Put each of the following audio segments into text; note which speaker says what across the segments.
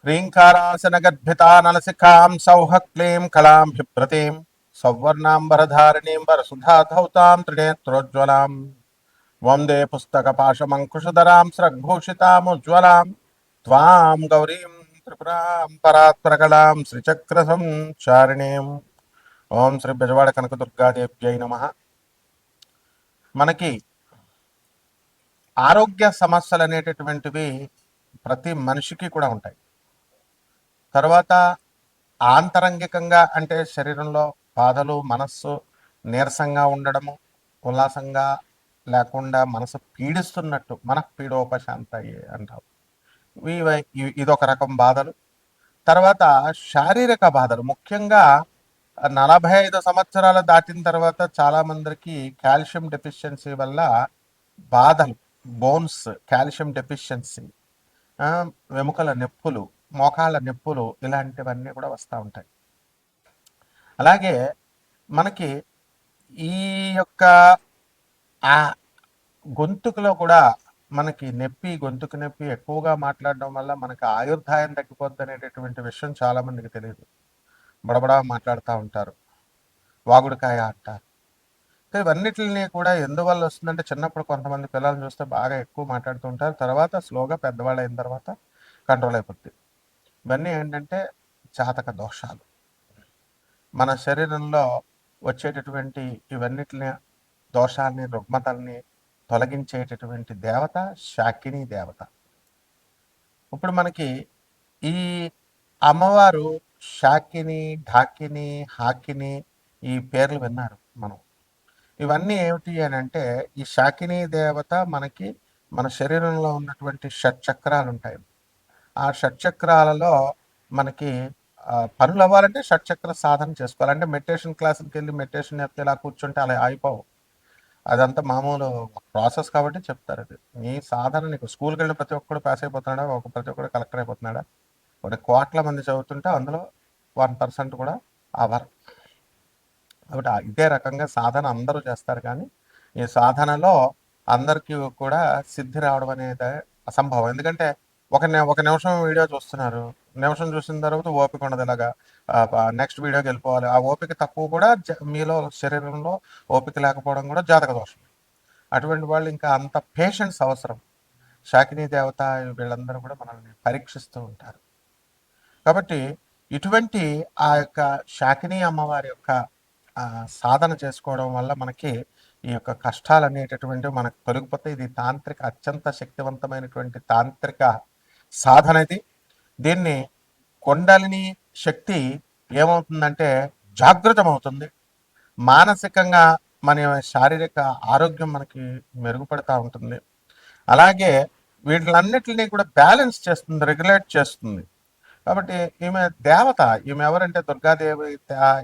Speaker 1: హ్రీంకారాసనగద్భితానలసికాం సౌహక్లీం కళాంభిప్రతీం సౌవర్ణాంబరధారిణీం వరసుధాధౌతాం త్రినేత్రోజ్వలాం వందే పుస్తకపాశమంకుశధరాం స్రగ్భూషితాముజ్వలాం త్వాం గౌరీం త్రిపురాం పరాత్పరకలాం శ్రీచక్రసంచారిణీం. ఓం శ్రీ బెజవాడ కనకదుర్గాదేవ్యై నమః. మనకి ఆరోగ్య సమస్యలు అనేటటువంటివి ప్రతి మనిషికి కూడా ఉంటాయి. తర్వాత ఆంతరంగికంగా అంటే శరీరంలో బాధలు, మనస్సు నీరసంగా ఉండడము, ఉల్లాసంగా లేకుండా మనసు పీడిస్తున్నట్టు మనఃపీడోపశాంతయే అంటాం. ఇదొక రకం బాధలు. తర్వాత శారీరక బాధలు, ముఖ్యంగా 45 సంవత్సరాలు దాటిన తర్వాత చాలా మందికి కాల్షియం డెఫిషియన్సీ వల్ల బాధలు, బోన్స్ కాల్షియం డెఫిషియన్సీ, వెముకల నొప్పులు, మోకాళ్ళ నొప్పులు, ఇలాంటివన్నీ కూడా వస్తూ ఉంటాయి. అలాగే మనకి ఈ యొక్క గొంతుకులో కూడా మనకి నొప్పి, గొంతుకు నొప్పి ఎక్కువగా మాట్లాడడం వల్ల మనకి ఆయుర్దాయం తగ్గిపోద్ది అనేటటువంటి విషయం చాలామందికి తెలియదు. బడబడా మాట్లాడుతూ ఉంటారు, వాగుడుకాయ అంటారు. ఇవన్నిటిని కూడా ఎందువల్ల వస్తుందంటే, చిన్నప్పుడు కొంతమంది పిల్లల్ని చూస్తే బాగా ఎక్కువ మాట్లాడుతూ ఉంటారు, తర్వాత స్లోగా పెద్దవాళ్ళు అయిన తర్వాత కంట్రోల్ అయిపోద్ది. ఇవన్నీ ఏంటంటే జాతక దోషాలు. మన శరీరంలో వచ్చేటటువంటి ఇవన్నిటిని దోషాలని, రుగ్మతల్ని తొలగించేటటువంటి దేవత శాకిని దేవత. ఇప్పుడు మనకి ఈ అమ్మవారు శాకిని, ఢాకిని, హాకిని, ఈ పేర్లు విన్నారు మనం. ఇవన్నీ ఏమిటి అని అంటే, ఈ శాకిని దేవత మనకి మన శరీరంలో ఉన్నటువంటి షట్చక్రాలు ఉంటాయి. ఆ షట్చక్రాలలో మనకి పనులు అవ్వాలంటే షట్చక్ర సాధన చేసుకోవాలి. అంటే మెడిటేషన్ క్లాసులకి వెళ్ళి మెడిటేషన్ చెప్తే ఇలా కూర్చుంటే అలా అయిపోవు. అదంతా మామూలు ప్రాసెస్ కాబట్టి చెప్తారు. అది నీ సాధన, నీకు స్కూల్కి వెళ్ళిన ప్రతి ఒక్కడు పాస్ అయిపోతున్నాడా, ప్రతి ఒక్కడు కలెక్టర్ అయిపోతున్నాడా? కొన్ని కోట్ల మంది చదువుతుంటే అందులో 1% కూడా అవ్వరు. కాబట్టి ఇదే రకంగా సాధన అందరూ చేస్తారు, కానీ ఈ సాధనలో అందరికీ కూడా సిద్ధి రావడం అనేది అసంభవం. ఎందుకంటే ఒక నిమిషం వీడియో చూస్తున్నారు, నిమిషం చూసిన తర్వాత ఓపిక ఉండదు, ఇలాగా నెక్స్ట్ వీడియోకి వెళ్ళిపోవాలి. ఆ ఓపిక తక్కువ కూడా మీలో శరీరంలో ఓపిక లేకపోవడం కూడా జాతక దోషం. అటువంటి వాళ్ళు ఇంకా అంత పేషెన్స్ అవసరం. శాకినీ దేవత వీళ్ళందరూ కూడా మనల్ని పరీక్షిస్తూ ఉంటారు. కాబట్టి ఇటువంటి ఆ యొక్క శాకినీ అమ్మవారి యొక్క సాధన చేసుకోవడం వల్ల మనకి ఈ యొక్క కష్టాలు అనేటటువంటివి మనకు తొలగిపోతే ఇది తాంత్రిక, అత్యంత శక్తివంతమైనటువంటి తాంత్రిక సాధన ఇది. దీన్ని కొండలిని శక్తి ఏమవుతుందంటే జాగృతమవుతుంది. మానసికంగా మన శారీరక ఆరోగ్యం మనకి మెరుగుపడతా ఉంటుంది. అలాగే వీటిలన్నిటిని కూడా బ్యాలెన్స్ చేస్తుంది, రెగ్యులేట్ చేస్తుంది. కాబట్టి ఈమె దేవత, ఈమె ఎవరంటే దుర్గాదేవి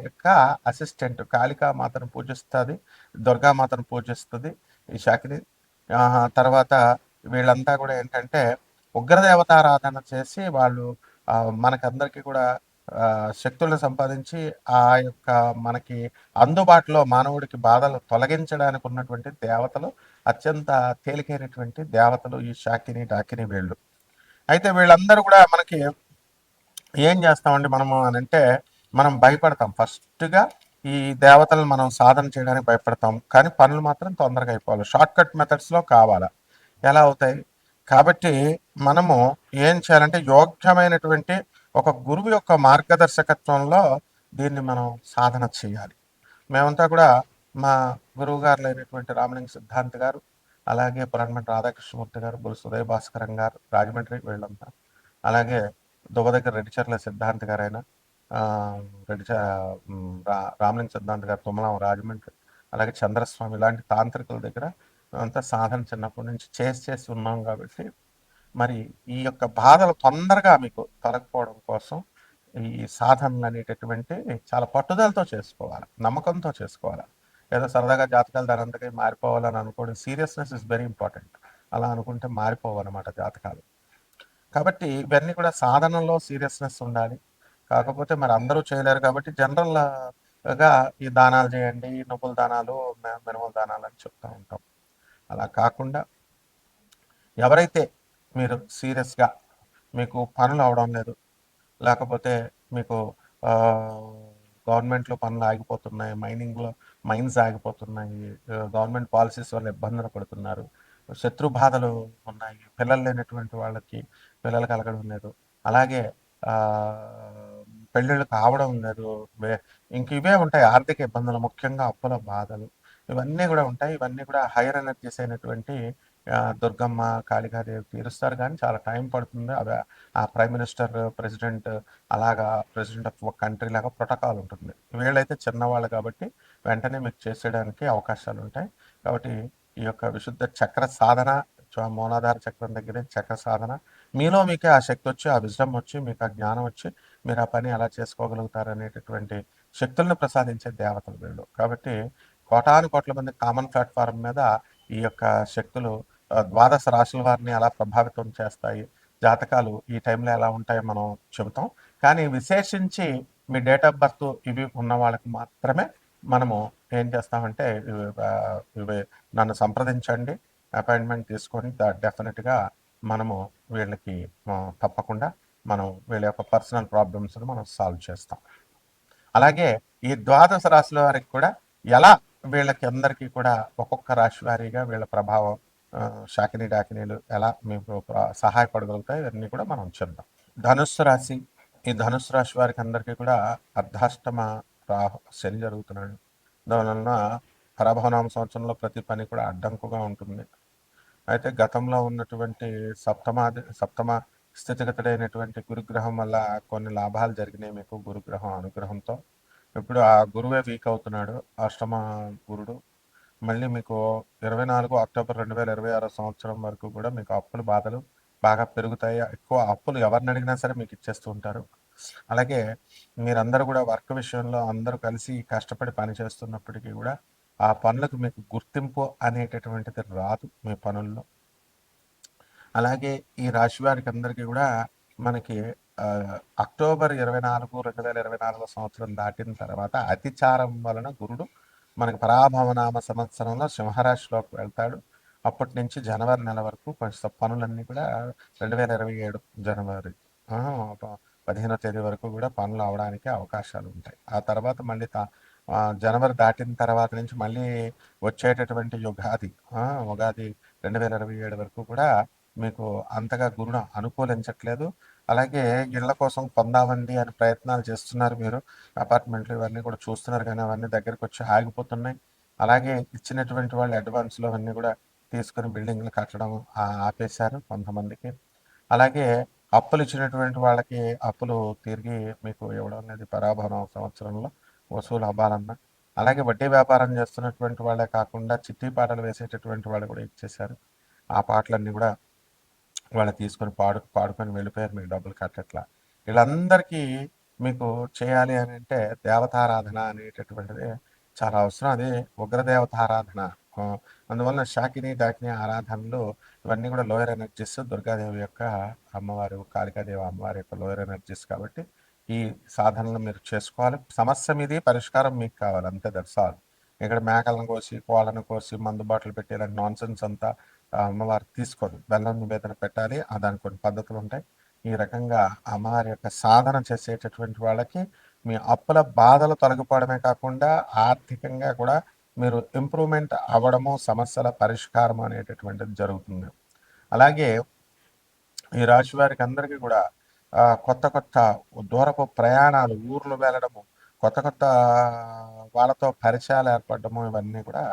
Speaker 1: యొక్క అసిస్టెంట్. కాళికామాతను పూజిస్తుంది, దుర్గామాతను పూజిస్తుంది ఈ శాకిని. తర్వాత వీళ్ళంతా కూడా ఏంటంటే ఉగ్రదేవతారాధన చేసి వాళ్ళు మనకందరికీ కూడా శక్తులను సంపాదించి ఆ యొక్క మనకి అందుబాటులో మానవుడికి బాధలు తొలగించడానికి ఉన్నటువంటి దేవతలు, అత్యంత తేలికైనటువంటి దేవతలు ఈ శాకిని, డాకిని వీళ్ళు. అయితే వీళ్ళందరూ కూడా మనకి ఏం చేస్తామండి మనము అని అంటే, మనం భయపడతాం. ఫస్ట్గా ఈ దేవతలను మనం సాధన చేయడానికి భయపడతాం, కానీ పనులు మాత్రం తొందరగా అయిపోవాలి. షార్ట్ కట్ మెథడ్స్లో కావాలా, ఎలా అవుతాయి? కాబట్టి మనము ఏం చేయాలంటే, యోగ్యమైనటువంటి ఒక గురువు యొక్క మార్గదర్శకత్వంలో దీన్ని మనం సాధన చేయాలి. మేమంతా కూడా మా గురువు గారు అయినటువంటి రామలింగ సిద్ధాంత్ గారు, అలాగే పురాణమఠ రాధాకృష్ణమూర్తి గారు, బుల్ సుదయ భాస్కరం గారు రాజమండ్రి, వీళ్ళంతా, అలాగే దువ్వ దగ్గర రెడ్డిచర్ల సిద్ధాంత్ గారైనా, రామలింగ సిద్ధాంత్ గారు తుమ్మలం రాజమండ్రి, అలాగే చంద్రస్వామి, ఇలాంటి తాంత్రికుల దగ్గర అంతా సాధన చిన్నప్పటి నుంచి చేసి ఉన్నాం. కాబట్టి మరి ఈ యొక్క బాధలు తొందరగా మీకు తొలగిపోవడం కోసం ఈ సాధనలు అనేటటువంటి చాలా పట్టుదలతో చేసుకోవాలి, నమ్మకంతో చేసుకోవాలి. ఏదో సరదాగా జాతకాలు దానంతకై మారిపోవాలని అనుకోవడం, సీరియస్నెస్ ఇస్ వెరీ ఇంపార్టెంట్. అలా అనుకుంటే మారిపోవన్నమాట జాతకాలు. కాబట్టి ఇవన్నీ కూడా సాధనలో సీరియస్నెస్ ఉండాలి. కాకపోతే మరి అందరూ చేయలేరు కాబట్టి జనరల్గా ఈ దానాలు చేయండి, నువ్వుల దానాలు, మినుముల దానాలు అని చెప్తూ ఉంటాం. అలా కాకుండా ఎవరైతే మీరు సీరియస్గా మీకు పనులు అవడం లేదు, లేకపోతే మీకు గవర్నమెంట్‌లో పనులు ఆగిపోతున్నాయి. మైన్స్ ఆగిపోతున్నాయి. గవర్నమెంట్ పాలిసీస్ వల్ల ఇబ్బందులు పడుతున్నారు. శత్రు బాధలు ఉన్నాయి. పిల్లలు లేనటువంటి వాళ్ళకి పిల్లలు కలగడం లేదు. అలాగే ఆహ్, పెళ్ళిళ్ళు కావడం లేదు. వె ఇంక ఇవే ఉంటాయి ఆర్థిక ఇబ్బందులు, ముఖ్యంగా అప్పుల బాధలు. ఇవన్నీ గూడా ఉంటాయి. ఇవన్నీ కూడా హైయర్ ఎనర్జీస్ అయినటువంటి దుర్గమ్మ, కాళికాదేవి తీరుస్తారు గానీ చాలా టైం పడుతుంది. అవి ఆ ప్రైమ్ మినిస్టర్, ప్రెసిడెంట్ అలాగా ప్రెసిడెంట్ ఆఫ్ ఒక కంట్రీ లాగా ప్రోటోకాల్ ఉంటుంది. వీళ్ళైతే చిన్నవాళ్ళు కాబట్టి వెంటనే మీకు చేసేయడానికి అవకాశాలుంటాయి. కాబట్టి ఈ యొక్క విశుద్ధ చక్ర సాధన, మూలాధార చక్రం దగ్గరే చక్ర సాధన, మీలో మీకే ఆ శక్తి వచ్చి, ఆ విజ్డమ్ వచ్చి, మీకు ఆ జ్ఞానం వచ్చి, మీరు ఆ పని ఎలా చేసుకోగలుగుతారు అనేటటువంటి శక్తులను ప్రసాదించే దేవతలు వీళ్ళు. కాబట్టి కోటాను కోట్ల మంది కామన్ ప్లాట్ఫారం మీద ఈ యొక్క శక్తులు ద్వాదశ రాశుల వారిని ఎలా ప్రభావితం చేస్తాయి, జాతకాలు ఈ టైంలో ఎలా ఉంటాయో మనం చెబుతాం. కానీ విశేషించి మీ డేట్ ఆఫ్ బర్త్ ఇవి ఉన్న వాళ్ళకి మాత్రమే మనము ఏం చేస్తామంటే ఇవి నన్ను సంప్రదించండి, అపాయింట్మెంట్ తీసుకొని డెఫినెట్గా మనము వీళ్ళకి తప్పకుండా మనం వీళ్ళ యొక్క పర్సనల్ ప్రాబ్లమ్స్ని మనం సాల్వ్ చేస్తాం. అలాగే ఈ ద్వాదశ రాశుల వారికి కూడా ఎలా వీళ్ళకి అందరికీ కూడా ఒక్కొక్క రాశి వారీగా వీళ్ళ ప్రభావం, శాకిని డాకినీలు ఎలా మీకు సహాయపడగలుగుతాయి ఇవన్నీ కూడా మనం చూద్దాం. ధనుస్సు రాశి. ఈ ధనుస్సు రాశి వారికి అందరికీ కూడా అర్ధాష్టమ రాహు శని జరుగుతున్నాడు. దానివలన పరాభవనామ సంవత్సరంలో ప్రతి పని కూడా అడ్డంకుగా ఉంటుంది. అయితే గతంలో ఉన్నటువంటి సప్తమ స్థితిగతుడైనటువంటి గురుగ్రహం వల్ల కొన్ని లాభాలు జరిగినాయి మీకు గురుగ్రహం అనుగ్రహంతో. ఇప్పుడు ఆ గురువే వీక్ అవుతున్నాడు, అష్టమ గురుడు. మళ్ళీ మీకు 24 అక్టోబర్ 2026 సంవత్సరం వరకు కూడా మీకు అప్పుల బాధలు బాగా పెరుగుతాయి. ఎక్కువ అప్పులు ఎవరిని అడిగినా సరే మీకు ఇచ్చేస్తూ ఉంటారు. అలాగే మీరందరూ కూడా వర్క్ విషయంలో అందరూ కలిసి కష్టపడి పని చేస్తున్నప్పటికీ కూడా ఆ పనులకు మీకు గుర్తింపు అనేటటువంటిది రాదు మీ పనుల్లో. అలాగే ఈ రాశి వారికి అందరికీ కూడా మనకి అక్టోబర్ 24, 2024 సంవత్సరం దాటిన తర్వాత అతిచారం వలన గురుడు మనకి పరాభవనామ సంవత్సరంలో సింహరాశిలోకి వెళ్తాడు. అప్పటి నుంచి జనవరి నెల వరకు కొంచెం పనులన్నీ కూడా 2027 జనవరి 15వ తేదీ వరకు కూడా పనులు అవడానికి అవకాశాలు ఉంటాయి. ఆ తర్వాత మళ్ళీ జనవరి దాటిన తర్వాత నుంచి మళ్ళీ వచ్చేటటువంటి ఉగాది 2027 వరకు కూడా మీకు అంతగా గురుడు అనుకూలించట్లేదు. అలాగే ఇళ్ల కోసం కొందామండి అని ప్రయత్నాలు చేస్తున్నారు మీరు. అపార్ట్మెంట్లు ఇవన్నీ కూడా చూస్తున్నారు కానీ అవన్నీ దగ్గరికి వచ్చి ఆగిపోతున్నాయి. అలాగే ఇచ్చినటువంటి వాళ్ళు అడ్వాన్స్‌లు అవన్నీ కూడా తీసుకొని బిల్డింగ్‌లు కట్టడం ఆపేశారు కొంతమందికి. అలాగే అప్పులు ఇచ్చినటువంటి వాళ్ళకి అప్పులు తిరిగి మీకు ఇవ్వడం అనేది పరాభవనం సంవత్సరంలో వసూలు అవ్వాలన్నా. అలాగే వడ్డీ వ్యాపారం చేస్తున్నటువంటి వాళ్ళే కాకుండా చిట్టి పాటలు వేసేటటువంటి వాళ్ళు కూడా ఇచ్చేశారు. ఆ పాటలన్నీ కూడా వాళ్ళు తీసుకొని పాడుకొని వెళ్ళిపోయారు, మీకు డబ్బులు కట్టట్లా. వీళ్ళందరికీ మీకు చేయాలి అని అంటే దేవతారాధన అనేటటువంటిది చాలా అవసరం. అది ఉగ్రదేవతారాధన. అందువలన శాకిని డాకిని ఆరాధనలు ఇవన్నీ కూడా లోయర్ ఎనర్జీస్, దుర్గాదేవి యొక్క అమ్మవారు, కాళికాదేవి అమ్మవారి యొక్క లోయర్ ఎనర్జీస్ కాబట్టి ఈ సాధనలు మీరు చేసుకోవాలి. సమస్య మీది, పరిష్కారం మీకు కావాలి, అంతే, దట్స్ ఆల్. ఇక్కడ మేకలను కోసి కోళ్ళను కోసి మందు బాటలు పెట్టి ఇలాంటి నాన్ సెన్స్ అంతా అమ్మవారు తీసుకోదు. బెల్లం నివేదన పెట్టాలి, దానికి కొన్ని పద్ధతులు ఉంటాయి. ఈ రకంగా అమ్మవారి యొక్క సాధన చేసేటటువంటి వాళ్ళకి మీ అప్పుల బాధలు తొలగిపోవడమే కాకుండా ఆర్థికంగా కూడా మీరు ఇంప్రూవ్మెంట్ అవ్వడము, సమస్యల పరిష్కారం అనేటటువంటిది జరుగుతుంది. అలాగే ఈ రాశి వారికి అందరికీ కూడా కొత్త కొత్త దూరపు ప్రయాణాలు, ఊర్లు వెళ్ళడము, కొత్త కొత్త వాళ్ళతో పరిచయాలు ఏర్పడము ఇవన్నీ కూడా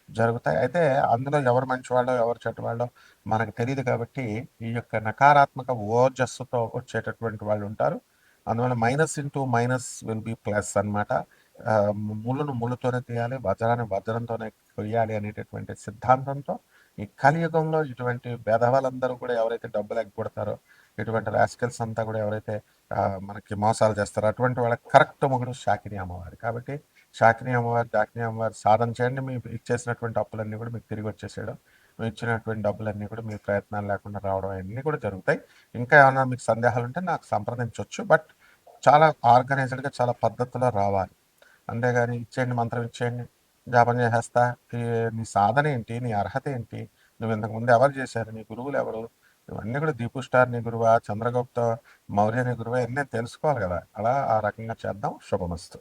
Speaker 1: జరుగుతాయి. అయితే అందులో ఎవరు మంచివాళ్ళో ఎవరు చెడ్డవాళ్ళో మనకు తెలియదు కాబట్టి ఈ యొక్క నకారాత్మక ఓజస్సుతో వచ్చేటటువంటి వాళ్ళు ఉంటారు. అందువల్ల minus into minus will be plus అనమాట. ముళ్ళును ముళ్ళుతోనే తీయాలి, వజ్రాన్ని వజ్రంతోనే కొయ్యాలి అనేటటువంటి సిద్ధాంతంతో ఈ కలియుగంలో ఇటువంటి భేదవాళ్ళందరూ కూడా ఎవరైతే డబ్బులు ఎగ్గొడతారో, ఇటువంటి రాస్కెల్స్ అంతా కూడా ఎవరైతే మనకి మోసాలు చేస్తారో అటువంటి వాళ్ళకి కరెక్ట్ మొగుడు శాకిని అమ్మవారి. కాబట్టి శాకిని అమ్మవారి, దాకిని అమ్మవారి సాధన చేయండి. మీకు ఇచ్చేసినటువంటి అప్పులన్నీ కూడా మీకు తిరిగి వచ్చేసేయడం, మీరు ఇచ్చినటువంటి డబ్బులన్నీ కూడా మీ ప్రయత్నాలు లేకుండా రావడం అన్నీ కూడా జరుగుతాయి. ఇంకా ఏమైనా మీకు సందేహాలు ఉంటే నాకు సంప్రదించవచ్చు. బట్ చాలా ఆర్గనైజ్డ్గా, చాలా పద్ధతిలో రావాలి. అంతేగాని ఇచ్చేయండి, మంత్రం ఇచ్చేయండి, జాపం చేసేస్తా, నీ సాధన ఏంటి, నీ అర్హత ఏంటి, నువ్వు ఇంతకుముందు ఎవరు చేశారు, నీ గురువులు ఎవరు, ఇవన్నీ కూడా దీపు స్టార్ నిగురువా, చంద్రగుప్త మౌర్య నిగురువా ఇవన్నీ తెలుసుకోవాలి కదా. అలా ఆ రకంగా చేద్దాం. శుభమస్తు.